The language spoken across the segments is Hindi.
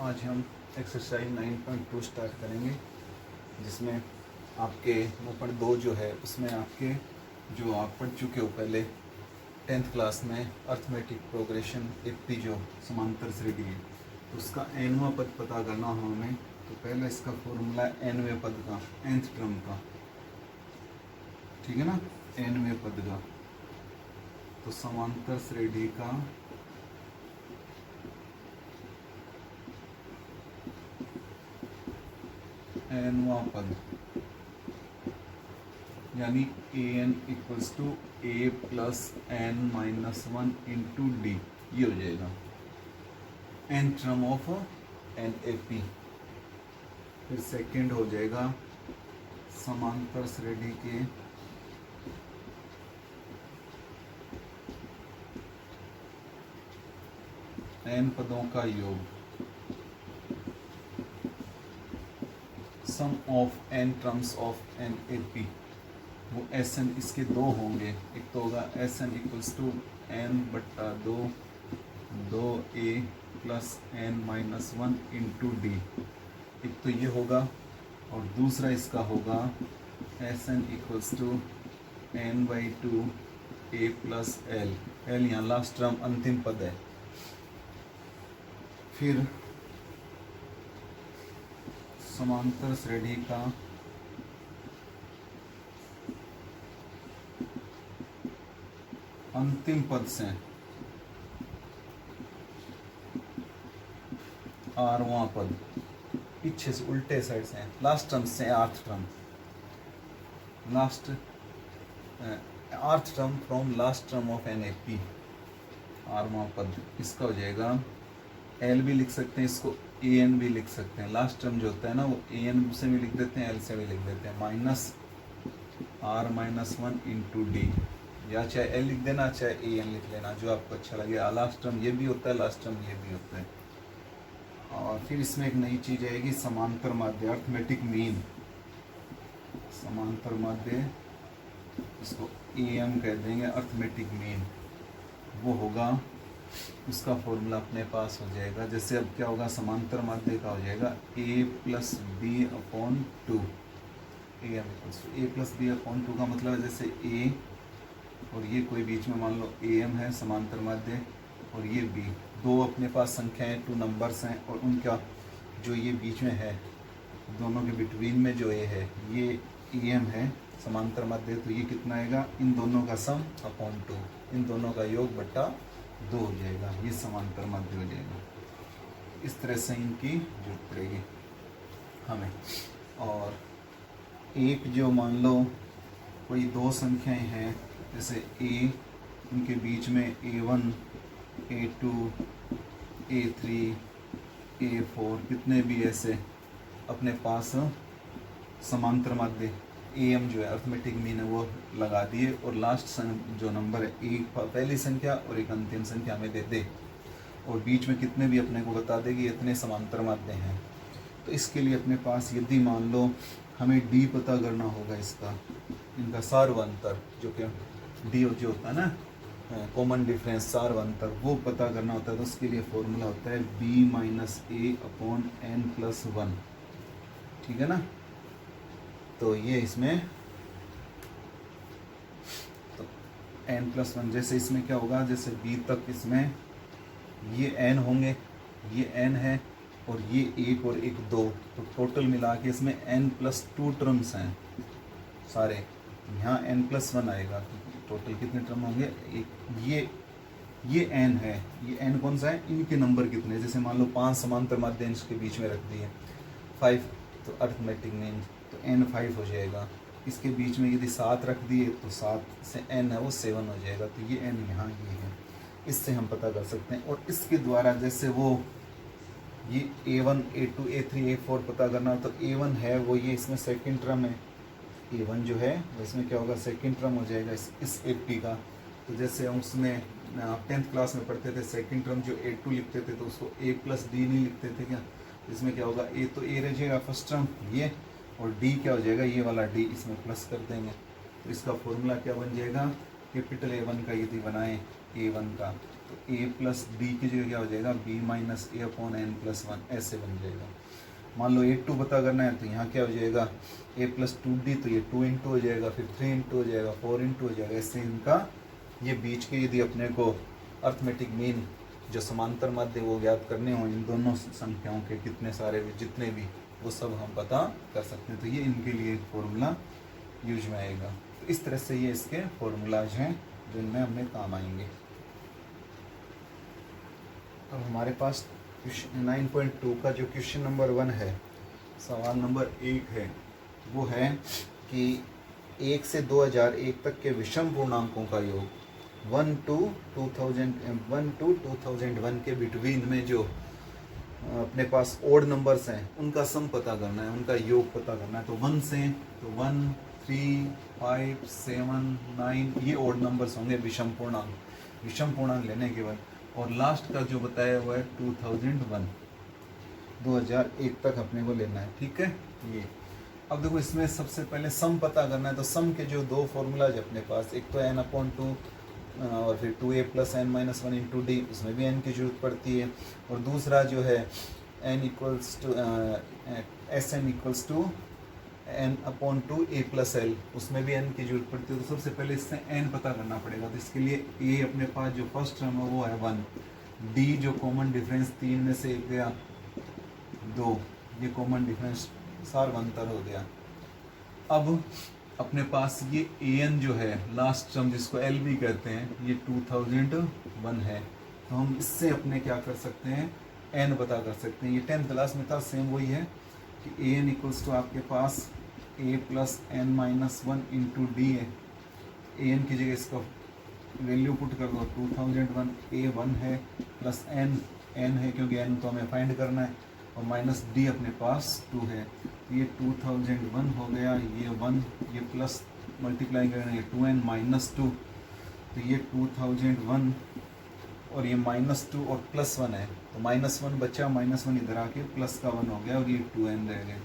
आज हम एक्सरसाइज 9.2 स्टार्ट करेंगे, जिसमें आपके 9.2 जो है उसमें आपके जो आप पढ़ चुके हो पहले 10th क्लास में अर्थमेटिक प्रोग्रेशन एपी जो समांतर श्रेणी है, तो उसका nवां पद पता करना हो हमें। तो पहले इसका फॉर्मूला है nवें पद का, nth क्रम का, ठीक है ना, nवें पद का। तो समांतर श्रेणी का nवां पद यानी an equals to a plus n minus 1 into D, ये हो जाएगा n term of N A P. फिर सेकंड हो जाएगा समांतर श्रेणी के n पदों का योग, sum of n terms of N A P. वो एस एन इसके दो होंगे, एक तो होगा S N equals to N बट्टा दो A plus N minus 1 into D, एक तो ये होगा, और दूसरा इसका होगा S N equals to N by 2 A plus L. L यहाँ लास्ट टर्म अंतिम पद है। फिर समांतर श्रेणी का अंतिम पद से आरवां पद, पीछे से उल्टे साइड से लास्ट टर्म से आर्थ टर्म, लास्ट आर्थ term from last term of N A P, आरवां पद इसका हो जाएगा। एल भी लिख सकते हैं, इसको ए एन भी लिख सकते हैं। लास्ट टर्म जो होता है ना वो ए एन से भी लिख देते हैं, एल से भी लिख देते हैं, minus R minus 1 into D, या चाहे एल लिख देना चाहे ए एन लिख लेना, जो आपको अच्छा लगे। लास्ट टर्म ये भी होता है, लास्ट टर्म ये भी होता है। और फिर इसमें एक नई चीज आएगी, समांतर माध्य, अर्थमेटिक मीन। समांतर माध्य, इसको ए एम कह देंगे, अर्थमेटिक मीन वो होगा। उसका फॉर्मूला अपने पास हो जाएगा। जैसे अब क्या होगा, समांतर माध्य का हो जाएगा A plus B upon 2, A M equals to A plus B upon 2 का मतलब है जैसे ए और ये कोई बीच में मान लो ए एम है समांतर माध्य, और ये बी, दो अपने पास संख्याएं 2 नंबर्स हैं, और उनका जो ये बीच में है दोनों के बिटवीन में जो ए है ये ए एम है समांतर माध्य। तो ये कितना आएगा, इन दोनों का सम अपॉन 2, इन दोनों का योग बट्टा 2 हो जाएगा, ये समांतर माध्य हो जाएगा। इस तरह से इनकी जरूरत पड़ेगी हमें। और एक जो मान लो कोई दो संख्याएं हैं, जैसे ए, उनके बीच में a1 a2 a3 a4 कितने भी ऐसे अपने पास समांतर माध्य am जो है अर्थमेटिक मीन है वो लगा दिए, और लास्ट जो नंबर है एक पहली संख्या और एक अंतिम संख्या हमें दे दे, और बीच में कितने भी अपने को बता देगी इतने समांतर माध्य हैं। तो इसके लिए अपने पास यदि मान लो हमें डी पता करना होगा, इसका इनका सार्वंतर जो कि डी जो होता है ना कॉमन डिफरेंस, सार्वंतर वो पता करना होता है। तो उसके लिए फॉर्मूला होता है बी माइनस ए अपॉन एन प्लस 1, ठीक है ना। तो ये इसमें तो एन प्लस 1, जैसे इसमें क्या होगा, जैसे बी तक इसमें ये एन होंगे, ये एन है, और ये एक और एक 2, तो टोटल मिला के इसमें n प्लस 2 टर्म्स हैं सारे। यहाँ n प्लस 1 आएगा, टोटल कितने टर्म होंगे, एक ये n है, ये n कौन सा है, इनके नंबर कितने, जैसे मान लो 5 समांतर माध्य इसके बीच में रख दिए, 5 तो अर्थमेटिक मीन तो n 5 हो जाएगा। इसके बीच में यदि 7 रख दिए तो 7 से n है वो 7 हो जाएगा, तो ये n यहाँ ये है, इससे हम पता कर सकते हैं। और इसके द्वारा जैसे वो ये a1 a2 a3 a4 पता करना, तो a1 है वो ये इसमें सेकंड टर्म है, a1 जो है वो इसमें क्या होगा, सेकंड टर्म हो जाएगा इस एपी का। तो जैसे हम उसमें 10th क्लास में पढ़ते थे, सेकंड टर्म जो a2 लिखते थे तो उसको a प्लस डी नहीं लिखते थे क्या, इसमें क्या होगा, a तो a रह जाएगा फर्स्ट टर्म ये, और d क्या हो जाएगा, ये वाला d इसमें प्लस कर देंगे। तो इसका फॉर्मूला क्या बन जाएगा, कैपिटल A1 का यदि बनाएं a1 का, तो ए प्लस बी की जगह क्या हो जाएगा, बी माइनस ए अपॉन एन प्लस वन, ऐसे बन जाएगा। मान लो A2 पता करना है तो यहाँ क्या हो जाएगा, a प्लस 2d, तो ये 2 इंटू हो जाएगा, फिर 3 इंटू हो जाएगा, 4 इंटू हो जाएगा। ऐसे इनका ये बीच के यदि अपने को अर्थमेटिक मीन जो समांतर माध्य वो ज्ञात करने हो इन दोनों संख्याओं के कितने सारे भी जितने भी, वो सब हम पता कर सकते हैं। तो ये इनके लिए फॉर्मूला यूज में आएगा। तो इस तरह से ये इसके फॉर्मूलाज हैं जो इनमें हमें काम आएंगे। अब हमारे पास 9.2 का जो क्वेश्चन नंबर 1 है, सवाल नंबर 1 है, वो है कि 1 से 2001 तक के विषम पूर्णांकों का योग 1 to 2001 के बिटवीन में जो अपने पास ओड नंबर्स हैं उनका सम पता करना है, उनका योग पता करना है। तो 1 से तो 1, 3, 5, 7, 9 ये ओड नंबर्स होंगे विषम पूर्णांक लेने के बाद। और लास्ट का जो बताया हुआ है 2001 तक अपने को लेना है, ठीक है। ये अब देखो इसमें सबसे पहले सम पता करना है। तो सम के जो दो फॉर्मूलाज अपने पास, एक तो n/2 और फिर 2a + n-1 इंटू डी, उसमें भी n की जरूरत पड़ती है। और दूसरा जो है n = n/2 a + l, उसमें भी n की जरूरत पड़ती है। तो सबसे पहले इससे n पता करना पड़ेगा। तो इसके लिए a अपने पास जो फर्स्ट टर्म है वो है 1, d जो कॉमन डिफरेंस 3 में से 1 गया 2, ये कॉमन डिफरेंस सार्वंतर हो गया। अब अपने पास ये an जो है लास्ट टर्म जिसको l भी कहते हैं, ये 2001 है। तो हम इससे अपने क्या कर सकते हैं, n पता कर सकते हैं। ये 10th क्लास में था, सेम वही है कि an = आपके पास a + n-1 इंटू डी है। an की जगह इसका वैल्यू पुट कर दो, 2001 a1 है प्लस n है क्योंकि n तो हमें फाइंड करना है, और माइनस डी अपने पास 2 है। तो ये 2001 हो गया, ये 1, ये प्लस मल्टीप्लाई करेंगे ये 2n - 2, तो ये 2001 और ये -2 और +1 है, तो -1 बचा, -1 इधर आके प्लस का 1 हो गया और ये 2n रह गए।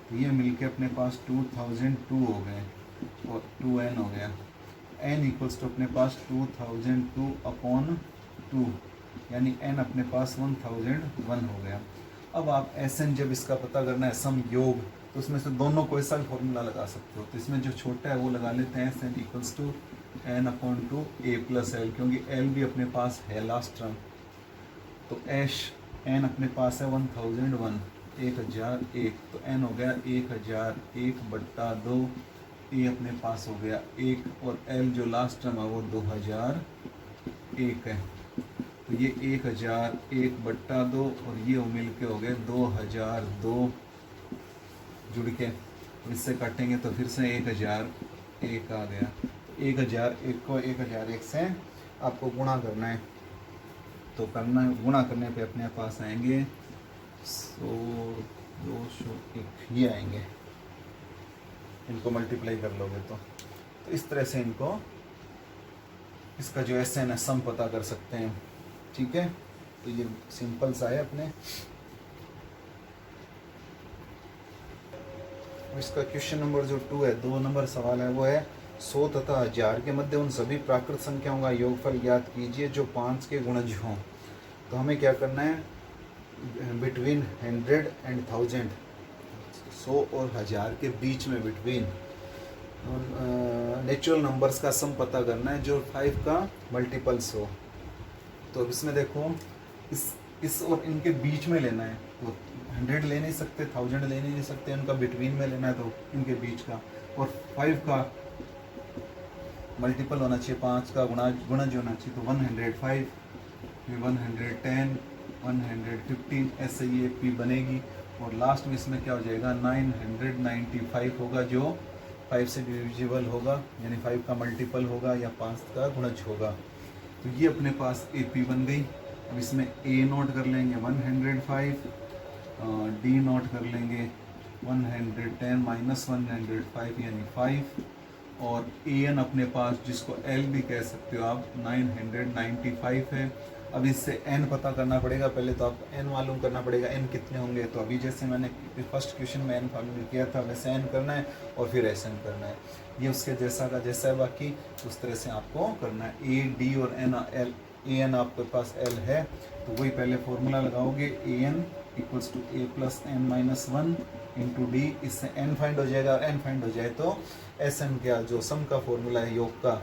तो ये मिलके अपने पास 2002 हो गए और 2n हो गया। n = अपने पास 2002/2, यानी n अपने पास 1001 हो गया। अब आप Sn जब इसका पता करना है सम योग, तो उसमें से दोनों कोई सा भी फॉर्मूला लगा सकते हो। तो इसमें जो छोटा है वो लगा लेते हैं, Sn = n/2 a + l, क्योंकि l भी अपने पास है लास्ट टर्म। तो n अपने पास है 1001, 1001, तो n हो गया 1001/2, a अपने पास हो गया 1, और l जो लास्ट टर्म है वो 2001 है। तो ये 1001/2 और ये मिल के हो गए 2002 जुड़ के, इससे काटेंगे तो फिर से 1001 आ गया। 1001 को 1001 से आपको गुणा करना है, तो गुणा करने पे अपने पास आएंगे 100, 201 ये आएंगे। इनको मल्टीप्लाई कर लोगे तो इस तरह से इनको इसका जो Sn है सम पता कर सकते हैं, ठीक है। तो ये सिंपल सा है अपने। इसका क्वेश्चन नंबर जो 2 है, 2 नंबर सवाल है, वो है 100 तथा 1000 के मध्य उन सभी प्राकृत संख्याओं का योगफल ज्ञात कीजिए जो 5 के गुणज हों। तो हमें क्या करना है, बिटवीन 100 एंड 1000, 100 और 1000 के बीच में बिटवीन नेचुरल नंबर्स का सम पता करना है जो 5 का मल्टीपल्स हो। तो इसमें देखो इस और इनके बीच में लेना है, तो 100 ले नहीं सकते, 1000 ले नहीं सकते, इनका बिटवीन में लेना है, तो इनके बीच का। और 5 का मल्टीपल होना चाहिए, 5 का गुणज होना चाहिए, तो 105, फिर 110, 115, ऐसे ये p बनेगी। और लास्ट में इसमें क्या हो जाएगा, 995 होगा जो 5 से डिविजिबल होगा, यानी 5 का मल्टीपल होगा या 5 का गुणज होगा। तो ये अपने पास AP बन गई। अब इसमें A नोट कर लेंगे 105, D नोट कर लेंगे 110 - 105 यानी 5, और AN अपने पास जिसको L भी कह सकते हो आप 995 है। अब इससे n पता करना पड़ेगा, पहले तो आपको n मालूम करना पड़ेगा, n कितने होंगे। तो अभी जैसे मैंने फर्स्ट क्वेश्चन में n मालूम किया था वैसे n करना है और फिर Sn करना है। ये उसके जैसा का जैसा है, बाकी उस तरह से आपको करना है। A, D और ए एन आपके पास एल है, तो वही पहले फॉर्मूला लगाओगे, A N equals to A plus N minus one into D, इससे एन फाइंड हो जाएगा, और एन फाइंड हो जाए तो एस एन का जो सम का फॉर्मूला है योग का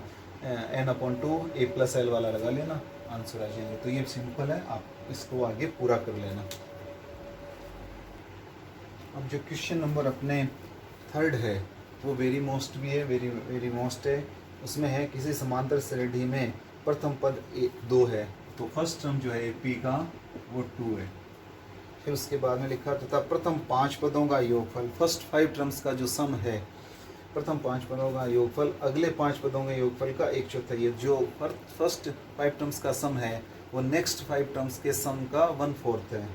N upon two A plus L वाला लगा लेना, आंसर आ जाएगा। तो ये सिंपल है, आप इसको आगे पूरा कर लेना। अब जो क्वेश्चन नंबर अपने थर्ड है वो वेरी मोस्ट भी है, वेरी मोस्ट है। उसमें है किसी समांतर श्रेणी में प्रथम पद 2 है, तो फर्स्ट टर्म जो है ए पी का वो 2 है। फिर उसके बाद में लिखा तथा प्रथम 5 पदों का योगफल, फर्स्ट 5 टर्म्स का जो सम है, प्रथम 5 पदों का योगफल अगले 5 पदों के योगफल का 1/4 है। जो फर्स्ट 5 टर्म्स का सम है वो नेक्स्ट 5 टर्म्स के सम का 1/4 है।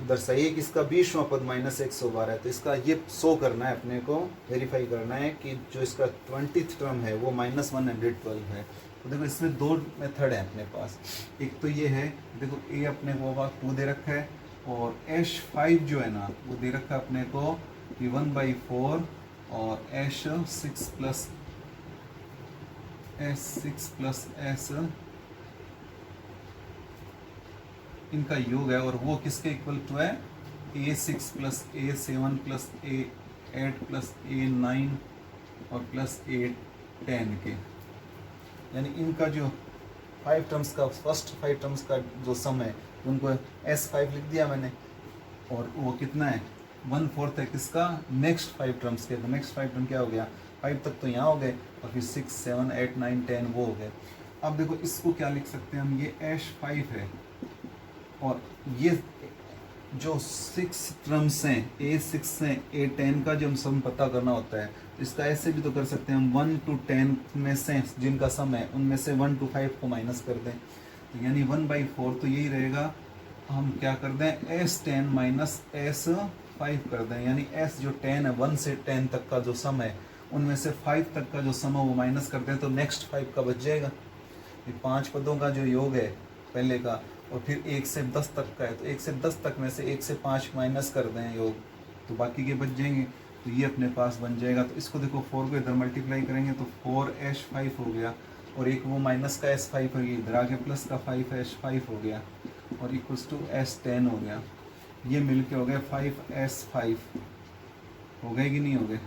दर्शाइए कि इसका 20वां पद -112 है, तो इसका ये शो करना है, अपने को वेरीफाई करना है कि जो इसका 20th टर्म है वो -112 है। तो देखो इसमें 2 मेथड है अपने पास। एक तो ये है, देखो ए अपने को 2 दे रखा है, और H5 जो है ना वो दे रखा है अपने को कि 1/4 और S6 प्लस S इनका योग है, और वो किसके इक्वल टू है, A6 plus A7 plus A8 plus A9 और प्लस A10 के। यानी इनका जो 5 टर्म्स का फर्स्ट 5 टर्म्स का जो सम है उनको S5 लिख दिया मैंने, और वो कितना है 1/4 है किसका, नेक्स्ट 5 टर्म्स के। तो नेक्स्ट 5 टर्म क्या हो गया, 5 तक तो यहाँ हो गए, और फिर 6 7 8 9 10 वो हो गए। अब देखो इसको क्या लिख सकते हैं हम, ये H5 है, और ये जो 6 टर्म्स हैं A6 से A10 का जो हम सम पता करना होता है, तो इसका ऐसे भी तो कर सकते हैं हम 1 to 10 में से जिनका सम है उनमें से 1 to 5 को माइनस कर दें, तो यानी 1/4 तो यही रहेगा। हम क्या कर दें, S10 माइनस S5 कर दें, यानी S जो 10 है 1 से 10 तक का जो सम है उनमें से 5 तक का जो सम है वो माइनस कर दें, तो नेक्स्ट 5 का बच जाएगा। ये 5 पदों का जो योग है पहले का, और फिर 1 से 10 तक का है, तो 1 से 10 तक में से 1 से 5 माइनस कर दें योग, तो बाकी के बच जाएंगे। तो ये अपने पास बन जाएगा। तो इसको देखो 4 को इधर मल्टीप्लाई करेंगे तो 4H5 हो गया, और एक वो माइनस का S5 हो गया, इधर आगे प्लस का 5H5 हो गया, और इक्वल्स टू S10 हो गया। ये मिल के हो गया 5S5 हो गए कि नहीं हो गए,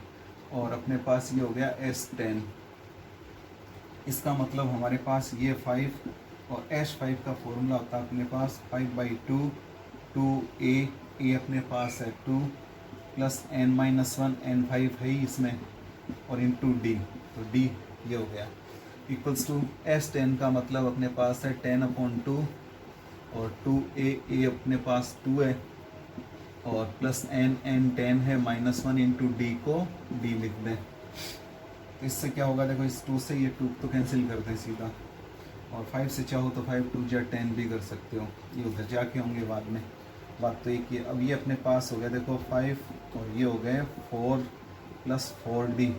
और अपने पास ये हो गया S10। इसका मतलब हमारे पास ये 5 और H5 का फॉर्मूला होता है अपने पास 5/2 2A, A अपने पास है 2 प्लस n-1 n5 है ही इसमें, और इंटू D, तो D ये हो गया इक्वल्स टू S10 का मतलब अपने पास है 10/2 और 2A, A अपने पास 2 है, और प्लस n10 है -1 इंटू D को D लिख दें। तो इससे क्या होगा, देखो इस 2 से ये 2 तो कैंसिल कर दें सीधा, और 5 से चाहो तो 5 2 या 10 भी कर सकते हो, ये उधर जाके होंगे बाद में। बात तो एक ही है। अब ये अपने पास हो गया देखो 5, और ये हो गए 4 प्लस 4D,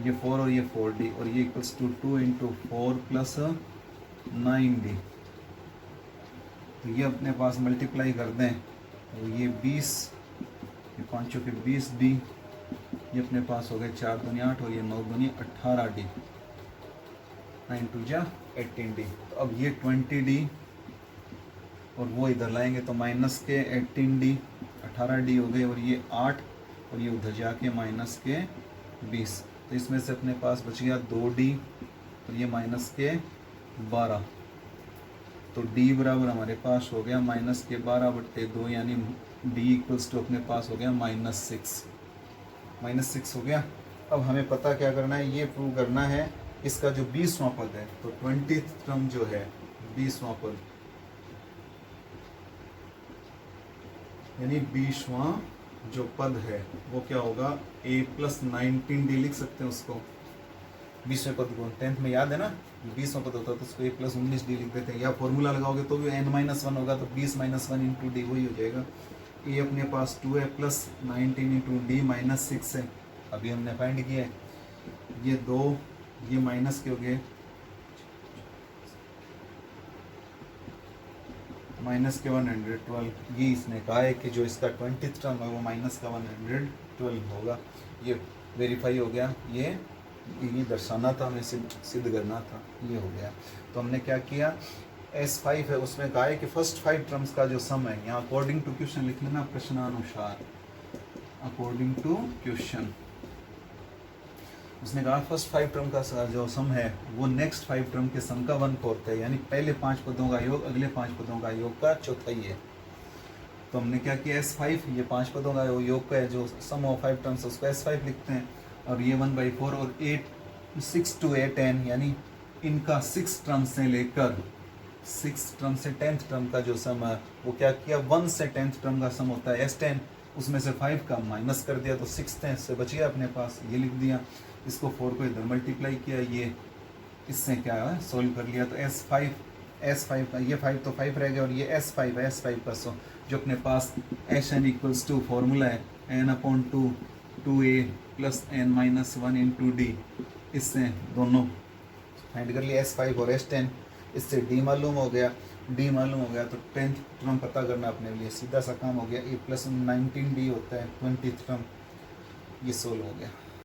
ये 4 और ये 4D, और ये equals to 2 into 4 plus 9D। तो ये अपने पास मल्टीप्लाई कर दें, तो ये 20, ये 5 के 20D, ये अपने पास हो गए 4 दूनी 8, और ये 9 दूनी 18D, 9 2 जा 18D। तो अब ये 20D, और वो इधर लाएंगे तो माइनस के 18D 18D हो गए, और ये 8, और ये उधर जाके माइनस के 20। तो इसमें से अपने पास बच गया 2D, और ये माइनस के 12। तो D बराबर हमारे पास हो गया माइनस के 12/2, यानी D इक्वल्स टू अपने पास हो गया -6 हो गया। अब हमें पता क्या करना है, ये प्रूव करना है इसका जो 20वां पद है, तो 20th टर्म जो है 20वां पद, यानी 20वां जो पद है वो क्या होगा, A प्लस 19D लिख सकते हैं उसको। 20वें पद को 10th में याद है ना, 20वां पद होता है तो उसको A प्लस 19D लिख देते हैं, या फॉर्मूला लगाओगे तो भी n-1 होगा, तो 20 -1 इंटू D वही हो जाएगा। A अपने पास 2 है प्लस 19 इंटू D -6 है, अभी हमने फाइंड किया है। ये 2, ये माइनस के हो गए, माइनस के 112। ये इसने कहा है कि जो इसका 20th टर्म है वो माइनस का 112 होगा। ये वेरीफाई हो गया, ये ये दर्शाना था, हमें सिद्ध करना था, ये हो गया। तो हमने क्या किया, S5 है, उसमें कहा है कि फर्स्ट 5 टर्म्स का जो सम है, यहाँ अकॉर्डिंग टू क्वेश्चन लिख लेना, प्रश्नानुसार, अकॉर्डिंग टू क्वेश्चन। उसने कहा फर्स्ट 5 टर्म का जो सम है वो नेक्स्ट 5 टर्म के सम का 1/4 है, यानी पहले 5 पदों का योग अगले 5 पदों का योग का चौथाई है। तो हमने क्या किया, S5 ये 5 पदों का योग का है, जो सम ऑफ 5 टर्म्स उसको S5 लिखते हैं, और ये 1/4 और 6 to 8n, यानी इनका 6 टर्म से लेकर 6 टर्म से 10th टर्म का जो सम है वो क्या किया, 1 से 10th टर्म का सम होता है S10, उसमें से 5 का माइनस कर दिया तो 6 से बच गया अपने पास, ये लिख दिया। इसको 4 को इधर मल्टीप्लाई किया, ये इससे क्या है सोल्व कर लिया, तो S5 का ये 5 तो 5 रह गया, और ये S5 है, S5 का सो जो अपने पास Sn इक्वल्स टू फॉर्मूला है n/2 2a + n-1 × d, इससे दोनों फाइंड कर लिया S5 और S10, इससे D मालूम हो गया, D मालूम हो गया तो 10th टर्म पता करना अपने लिए सीधा सा काम हो गया, a + 19d होता है 20th टर्म, ये सोल्व हो गया।